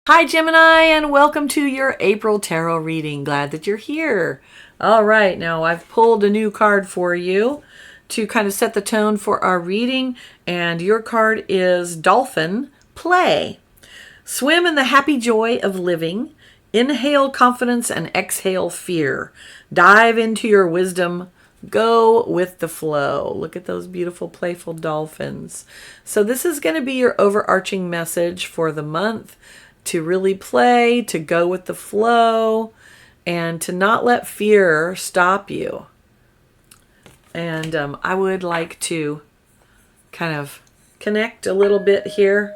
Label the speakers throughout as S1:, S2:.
S1: Hi Gemini, and welcome to your April tarot reading. Glad that you're here. All right, now I've pulled a new card for you to kind of set the tone for our reading, and your card is Dolphin Play. Swim in the happy joy of living. Inhale confidence and exhale fear. Dive into your wisdom. Go with the flow. Look at those beautiful, playful dolphins. So this is going to be your overarching message for the month. To really play, to go with the flow, and to not let fear stop you. And I would like to kind of connect a little bit here.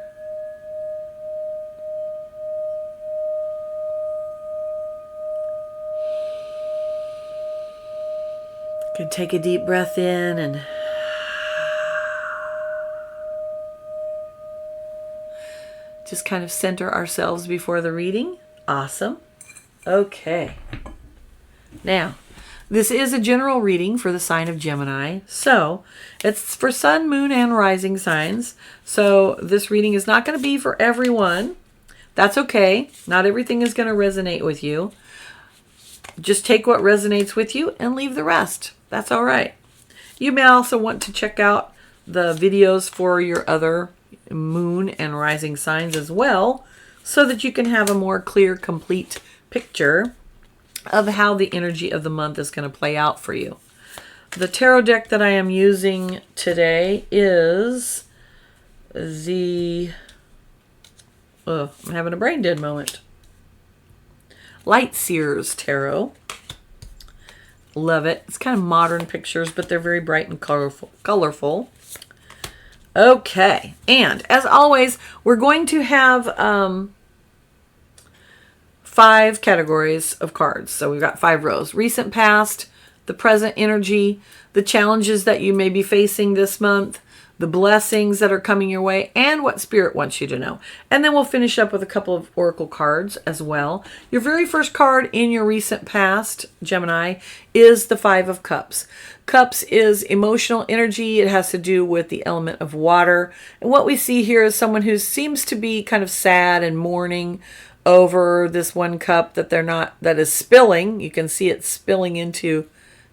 S1: You can take a deep breath in and just kind of center ourselves before the reading. Awesome. Okay. Now, this is a general reading for the sign of Gemini. So, it's for sun, moon, and rising signs. So, this reading is not going to be for everyone. That's okay. Not everything is going to resonate with you. Just take what resonates with you and leave the rest. That's all right. You may also want to check out the videos for your other moon and rising signs as well, so that you can have a more clear, complete picture of how the energy of the month is going to play out for you. The tarot deck that I am using today is the I'm having a brain dead moment. Light Seers Tarot. Love it. It's kind of modern pictures, but they're very bright and colorful. Okay, and as always, we're going to have 5 categories of cards. So we've got 5 rows. Recent past, the present energy, the challenges that you may be facing this month, the blessings that are coming your way, and what Spirit wants you to know. And then we'll finish up with a couple of oracle cards as well. Your very first card in your recent past, Gemini, is the 5 of Cups. Cups is emotional energy. It has to do with the element of water. And what we see here is someone who seems to be kind of sad and mourning over this one cup that is spilling. You can see it spilling into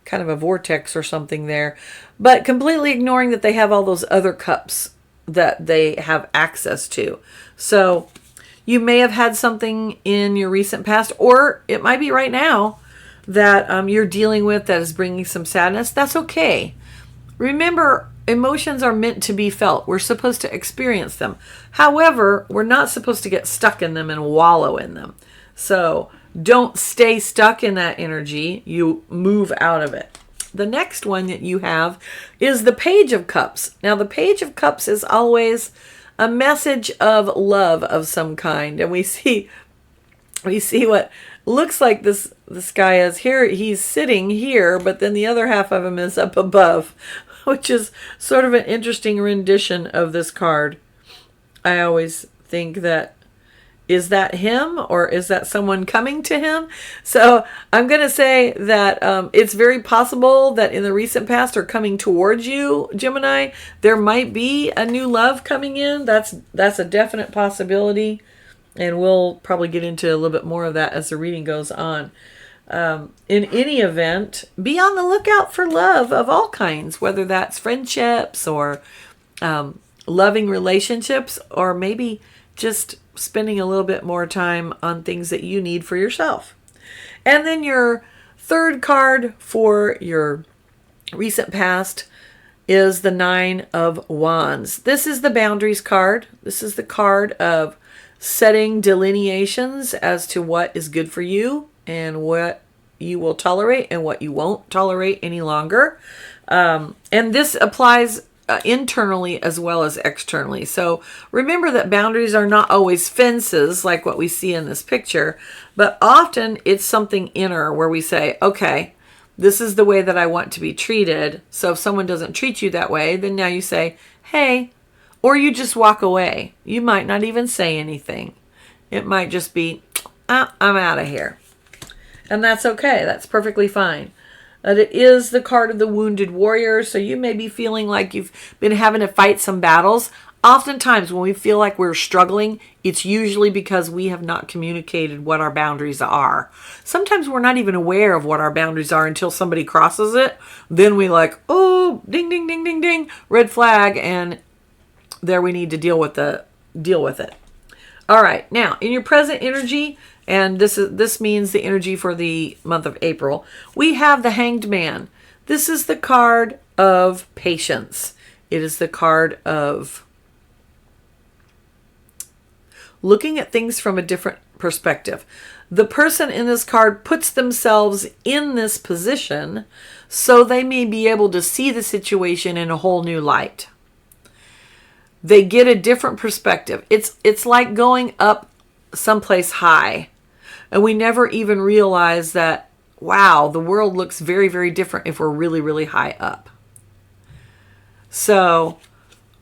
S1: kind of a vortex or something there, but completely ignoring that they have all those other cups that they have access to. So you may have had something in your recent past, or it might be right now that you're dealing with that is bringing some sadness. That's okay. Remember, emotions are meant to be felt. We're supposed to experience them. However, we're not supposed to get stuck in them and wallow in them. So don't stay stuck in that energy. You move out of it. The next one that you have is the Page of Cups. Now, the Page of Cups is always a message of love of some kind. And we see what looks like this guy is here. He's sitting here, but then the other half of him is up above, which is sort of an interesting rendition of this card. I always think that, is that him or is that someone coming to him? So I'm going to say that it's very possible that in the recent past or coming towards you, Gemini, there might be a new love coming in. That's a definite possibility. And we'll probably get into a little bit more of that as the reading goes on. In any event, be on the lookout for love of all kinds, whether that's friendships or loving relationships, or maybe just spending a little bit more time on things that you need for yourself. And then your third card for your recent past is the 9 of Wands. This is the boundaries card. This is the card of setting delineations as to what is good for you and what you will tolerate and what you won't tolerate any longer. And this applies internally as well as externally. So remember that boundaries are not always fences like what we see in this picture, but often it's something inner where we say, okay, this is the way that I want to be treated. So if someone doesn't treat you that way, then now you say, hey, or you just walk away. You might not even say anything. It might just be, I'm out of here. And that's okay. That's perfectly fine. It is the card of the wounded warrior, so you may be feeling like you've been having to fight some battles. Oftentimes when we feel like we're struggling, it's usually because we have not communicated what our boundaries are. Sometimes we're not even aware of what our boundaries are until somebody crosses it. Then we like, oh, ding, ding, ding, ding, ding, red flag, and there we need to deal with it. All right, now in your present energy, and this means the energy for the month of April, we have the Hanged Man. This is the card of patience. It is the card of looking at things from a different perspective. The person in this card puts themselves in this position so they may be able to see the situation in a whole new light. They get a different perspective. It's like going up someplace high, and we never even realize that, wow, the world looks very, very different if we're really, really high up. So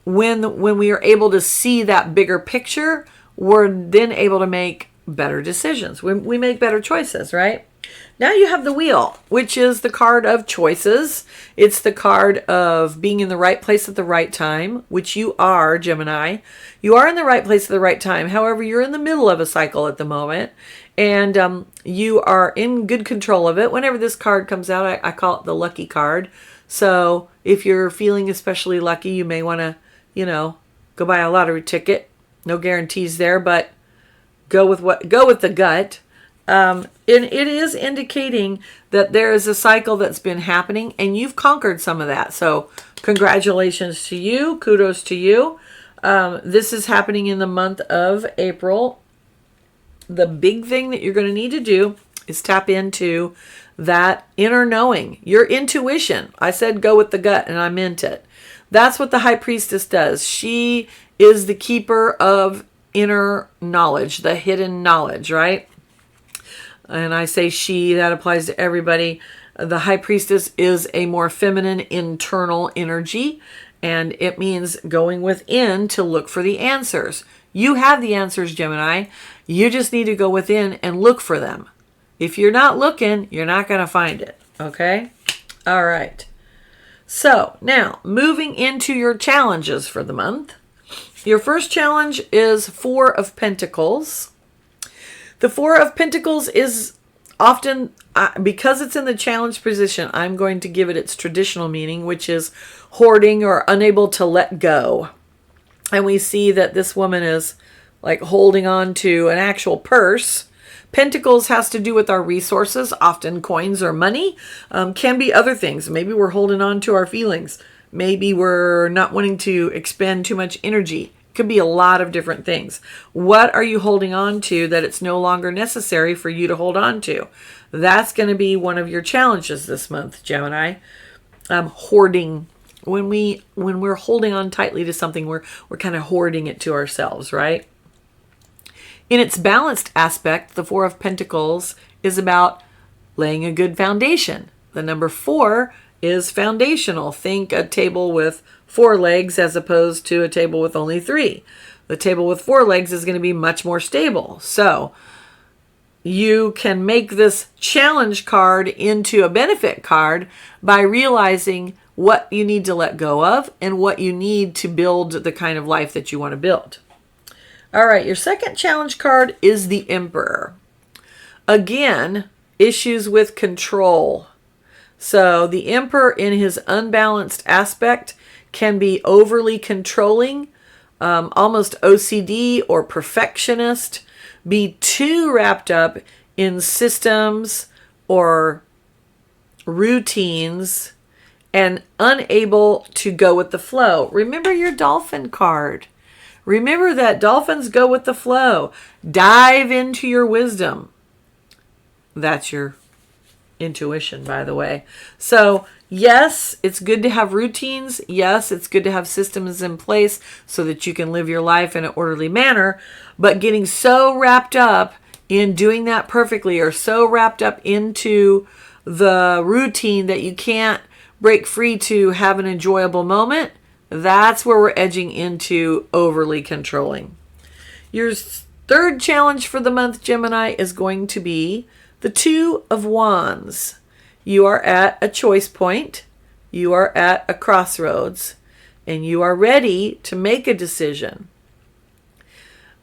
S1: when we are able to see that bigger picture, we're then able to make better decisions. We make better choices, right? Now you have the Wheel, which is the card of choices. It's the card of being in the right place at the right time, which you are, Gemini. You are in the right place at the right time. However, you're in the middle of a cycle at the moment, and you are in good control of it. Whenever this card comes out, I call it the lucky card. So if you're feeling especially lucky, you may want to, go buy a lottery ticket. No guarantees there, but go with the gut. And it is indicating that there is a cycle that's been happening, and you've conquered some of that. So congratulations to you. Kudos to you. This is happening in the month of April. The big thing that you're going to need to do is tap into that inner knowing, your intuition. I said go with the gut, and I meant it. That's what the High Priestess does. She is the keeper of inner knowledge, the hidden knowledge, right? And I say she, that applies to everybody. The High Priestess is a more feminine internal energy, and it means going within to look for the answers. You have the answers, Gemini. You just need to go within and look for them. If you're not looking, you're not going to find it, okay? All right. So now, moving into your challenges for the month. Your first challenge is Four of Pentacles. The Four of Pentacles is often, because it's in the challenge position, I'm going to give it its traditional meaning, which is hoarding or unable to let go. And we see that this woman is like holding on to an actual purse. Pentacles has to do with our resources, often coins or money. Can be other things. Maybe we're holding on to our feelings. Maybe we're not wanting to expend too much energy. Could be a lot of different things. What are you holding on to that it's no longer necessary for you to hold on to? That's going to be one of your challenges this month, Gemini. Hoarding. When we're holding on tightly to something, we're kind of hoarding it to ourselves, right? In its balanced aspect, the Four of Pentacles is about laying a good foundation. The number 4 is foundational. Think a table with 4 legs as opposed to a table with only 3. The table with 4 legs is going to be much more stable. So you can make this challenge card into a benefit card by realizing what you need to let go of and what you need to build the kind of life that you want to build. All right, your second challenge card is the Emperor. Again, issues with control. So the Emperor in his unbalanced aspect can be overly controlling, almost OCD or perfectionist, be too wrapped up in systems or routines and unable to go with the flow. Remember your Dolphin card. Remember that dolphins go with the flow. Dive into your wisdom. That's your intuition, by the way. So yes, it's good to have routines. Yes, it's good to have systems in place so that you can live your life in an orderly manner. But getting so wrapped up in doing that perfectly, or so wrapped up into the routine that you can't break free to have an enjoyable moment, that's where we're edging into overly controlling. Your third challenge for the month, Gemini, is going to be the Two of Wands. You are at a choice point. You are at a crossroads. and you are ready to make a decision.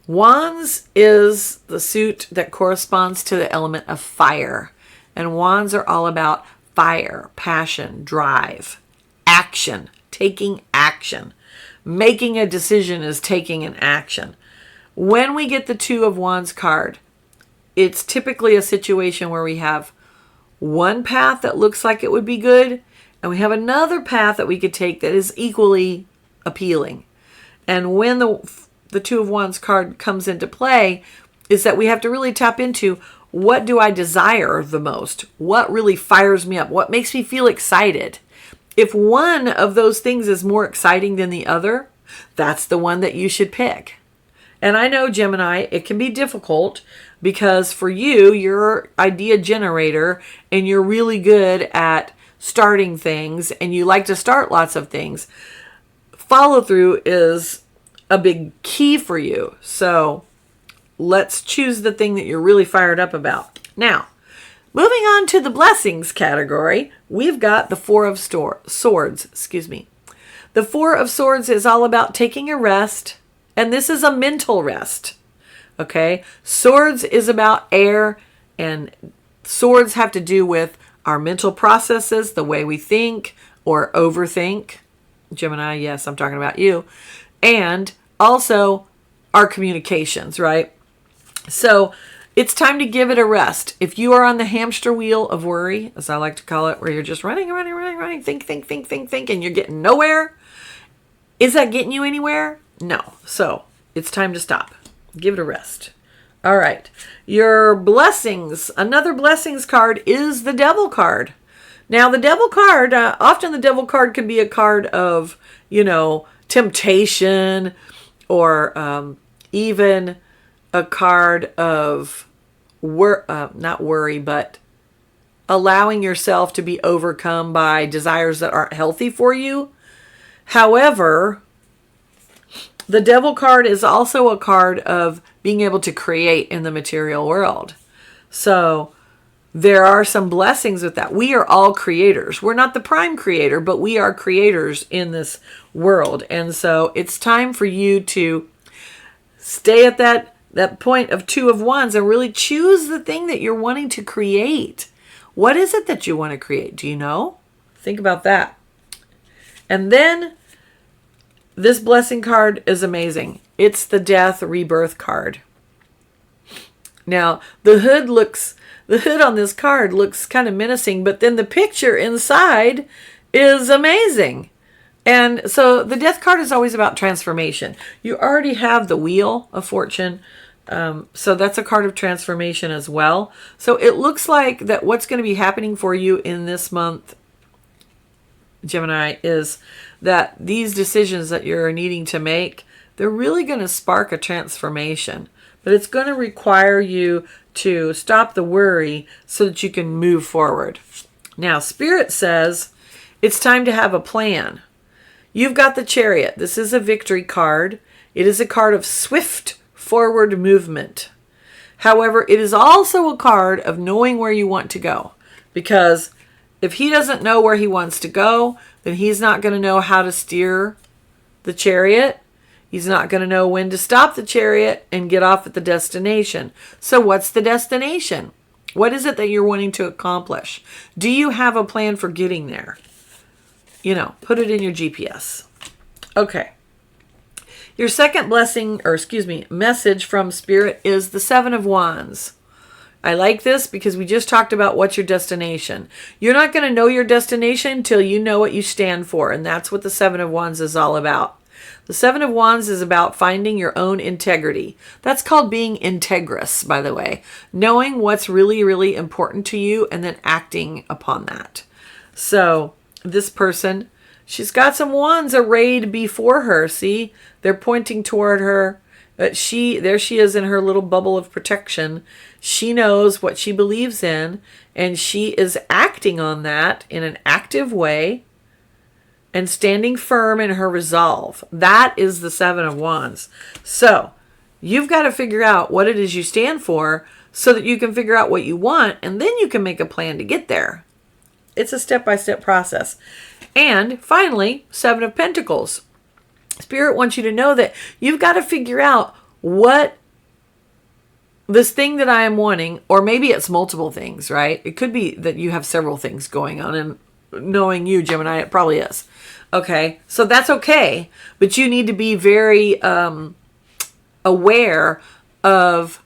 S1: Wands is the suit that corresponds to the element of fire. And wands are all about fire, passion, drive, action, taking action. Making a decision is taking an action. When we get the Two of Wands card, it's typically a situation where we have one path that looks like it would be good, and we have another path that we could take that is equally appealing. And when the Two of Wands card comes into play, is that we have to really tap into, what do I desire the most? What really fires me up? What makes me feel excited? If one of those things is more exciting than the other, that's the one that you should pick. And I know, Gemini, it can be difficult because for you, you're idea generator and you're really good at starting things and you like to start lots of things. Follow through is a big key for you. So let's choose the thing that you're really fired up about. Now, moving on to the blessings category, we've got the Four of Swords. The Four of Swords is all about taking a rest, and this is a mental rest. Okay? Swords is about air, and swords have to do with our mental processes, the way we think or overthink. Gemini, yes, I'm talking about you. And also our communications, right? So it's time to give it a rest. If you are on the hamster wheel of worry, as I like to call it, where you're just running, think, and you're getting nowhere, is that getting you anywhere? No. So it's time to stop. Give it a rest. All right. Your blessings. Another blessings card is the Devil card. Now, the Devil card, often the Devil card can be a card of, temptation or even a card of, not worry, but allowing yourself to be overcome by desires that aren't healthy for you. However, the Devil card is also a card of being able to create in the material world. So there are some blessings with that. We are all creators. We're not the prime creator, but we are creators in this world. And so it's time for you to stay at that point of Two of Wands and really choose the thing that you're wanting to create. What is it that you want to create? Do you know? Think about that. And then this blessing card is amazing. It's the Death Rebirth card. Now, the hood on this card looks kind of menacing, but then the picture inside is amazing. And so the Death card is always about transformation. You already have the Wheel of Fortune, so that's a card of transformation as well. So it looks like that what's going to be happening for you in this month, Gemini, is that these decisions that you're needing to make, they're really going to spark a transformation. But it's going to require you to stop the worry so that you can move forward. Now, Spirit says it's time to have a plan. You've got the Chariot. This is a victory card. It is a card of swift forward movement. However, it is also a card of knowing where you want to go. Because if he doesn't know where he wants to go, then he's not going to know how to steer the chariot. He's not going to know when to stop the chariot and get off at the destination. So what's the destination? What is it that you're wanting to accomplish? Do you have a plan for getting there? Put it in your GPS. Okay. Your second message from Spirit is the Seven of Wands. I like this because we just talked about what's your destination. You're not going to know your destination until you know what you stand for, and that's what the Seven of Wands is all about. The Seven of Wands is about finding your own integrity. That's called being integrous, by the way. Knowing what's really, really important to you and then acting upon that. So this person, she's got some wands arrayed before her. See, they're pointing toward her. There she is in her little bubble of protection. She knows what she believes in, and she is acting on that in an active way and standing firm in her resolve. That is the Seven of Wands. So you've got to figure out what it is you stand for so that you can figure out what you want, and then you can make a plan to get there. It's a step-by-step process. And finally, Seven of Pentacles. Spirit wants you to know that you've got to figure out what this thing that I am wanting, or maybe it's multiple things, right? It could be that you have several things going on, and knowing you, Gemini, it probably is. Okay, so that's okay, but you need to be very aware of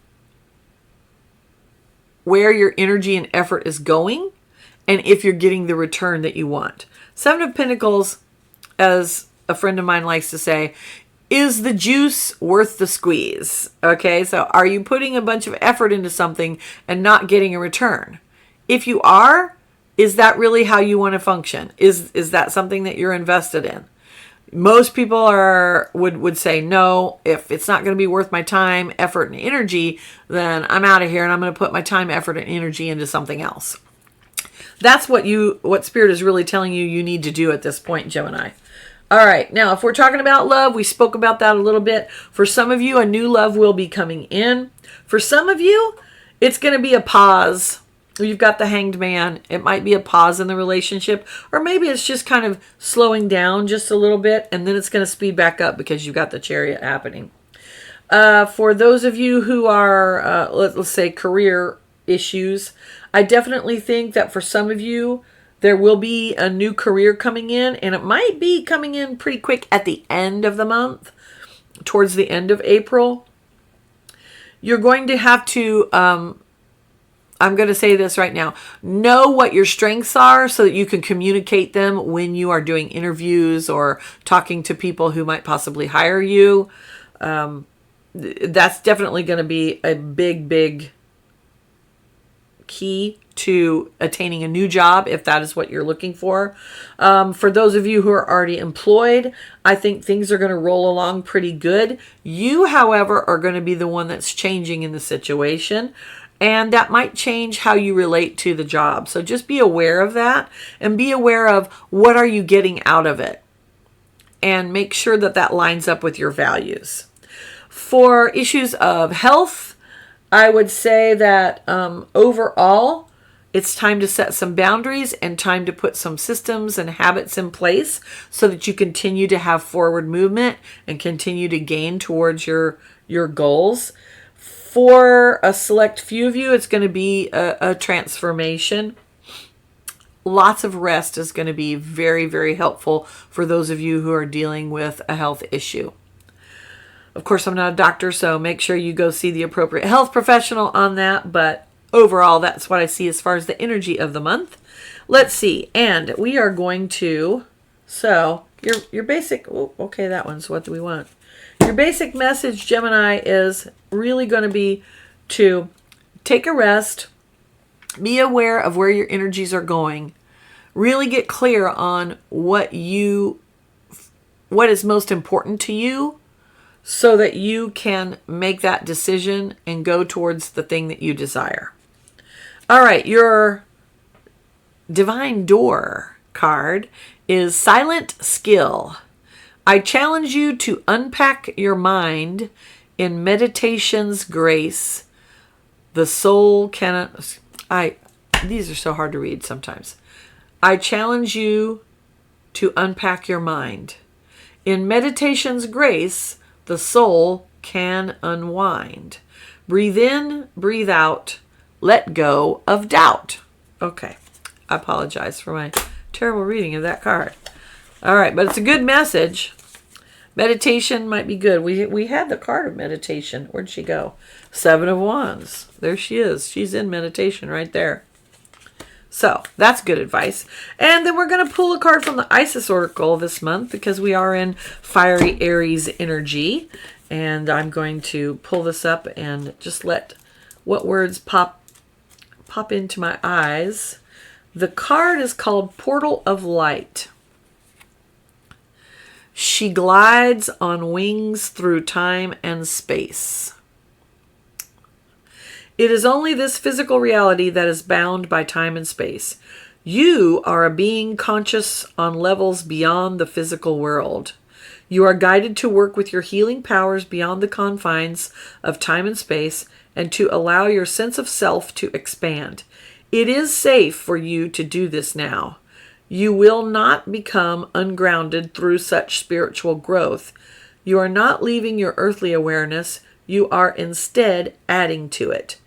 S1: where your energy and effort is going, and if you're getting the return that you want. Seven of Pentacles, as a friend of mine likes to say, is the juice worth the squeeze? Okay, so are you putting a bunch of effort into something and not getting a return? If you are, is that really how you want to function? Is that something that you're invested in? Most people would say no. If it's not going to be worth my time, effort, and energy, then I'm out of here and I'm going to put my time, effort, and energy into something else. That's what Spirit is really telling you need to do at this point, Gemini. All right, now if we're talking about love, we spoke about that a little bit. For some of you, a new love will be coming in. For some of you, it's going to be a pause. You've got the Hanged Man. It might be a pause in the relationship, or maybe it's just kind of slowing down just a little bit, and then it's going to speed back up because you've got the Chariot happening. For those of you who are, let's say, career issues, I definitely think that for some of you, there will be a new career coming in, and it might be coming in pretty quick at the end of the month, towards the end of April. You're going to have to, I'm going to say this right now, know what your strengths are so that you can communicate them when you are doing interviews or talking to people who might possibly hire you. That's definitely going to be a big key to attaining a new job, if that is what you're looking for. For those of you who are already employed, I think things are going to roll along pretty good. You, however, are going to be the one that's changing in the situation, and that might change how you relate to the job. So just be aware of that, and be aware of what are you getting out of it, and make sure that that lines up with your values. For issues of health, I would say that overall, it's time to set some boundaries and time to put some systems and habits in place so that you continue to have forward movement and continue to gain towards your goals. For a select few of you, it's going to be a transformation. Lots of rest is going to be very, very helpful for those of you who are dealing with a health issue. Of course, I'm not a doctor, so make sure you go see the appropriate health professional on that. But overall, that's what I see as far as the energy of the month. Let's see. And we are going to, so your basic, oh, okay, that one. So what do we want? Your basic message, Gemini, is really going to be to take a rest, be aware of where your energies are going, really get clear on what is most important to you, so that you can make that decision and go towards the thing that you desire. All right, your Divine Door card is Silent Skill. I challenge you to unpack your mind in meditation's grace. The soul cannot... These are so hard to read sometimes. I challenge you to unpack your mind. In meditation's grace, the soul can unwind. Breathe in, breathe out, let go of doubt. Okay, I apologize for my terrible reading of that card. All right, but it's a good message. Meditation might be good. We had the card of meditation. Where'd she go? Seven of Wands. There she is. She's in meditation right there. So that's good advice. And then we're going to pull a card from the Isis Oracle this month because we are in fiery Aries energy. And I'm going to pull this up and just let what words pop into my eyes. The card is called Portal of Light. She glides on wings through time and space. It is only this physical reality that is bound by time and space. You are a being conscious on levels beyond the physical world. You are guided to work with your healing powers beyond the confines of time and space and to allow your sense of self to expand. It is safe for you to do this now. You will not become ungrounded through such spiritual growth. You are not leaving your earthly awareness. You are instead adding to it.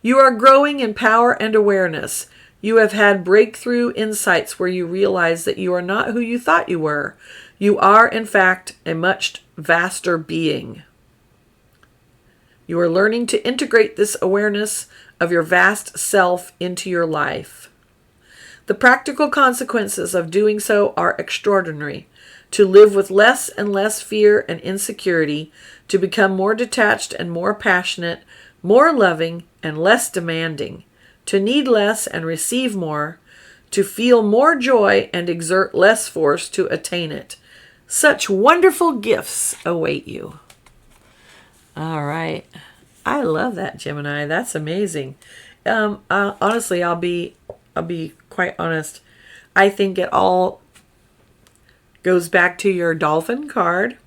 S1: You are growing in power and awareness. You have had breakthrough insights where you realize that you are not who you thought you were. You are, in fact, a much vaster being. You are learning to integrate this awareness of your vast self into your life. The practical consequences of doing so are extraordinary. To live with less and less fear and insecurity, to become more detached and more passionate, more loving and less demanding, to need less and receive more, to feel more joy and exert less force to attain it. Such wonderful gifts await you. All right. I love that, Gemini. That's amazing. Honestly, I'll be quite honest. I think it all goes back to your dolphin card.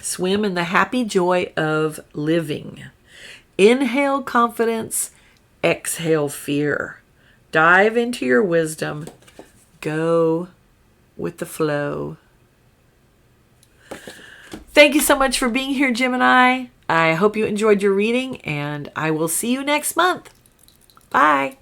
S1: Swim in the happy joy of living. Inhale confidence, exhale fear. Dive into your wisdom. Go with the flow. Thank you so much for being here, Gemini. I hope you enjoyed your reading, and I will see you next month. Bye.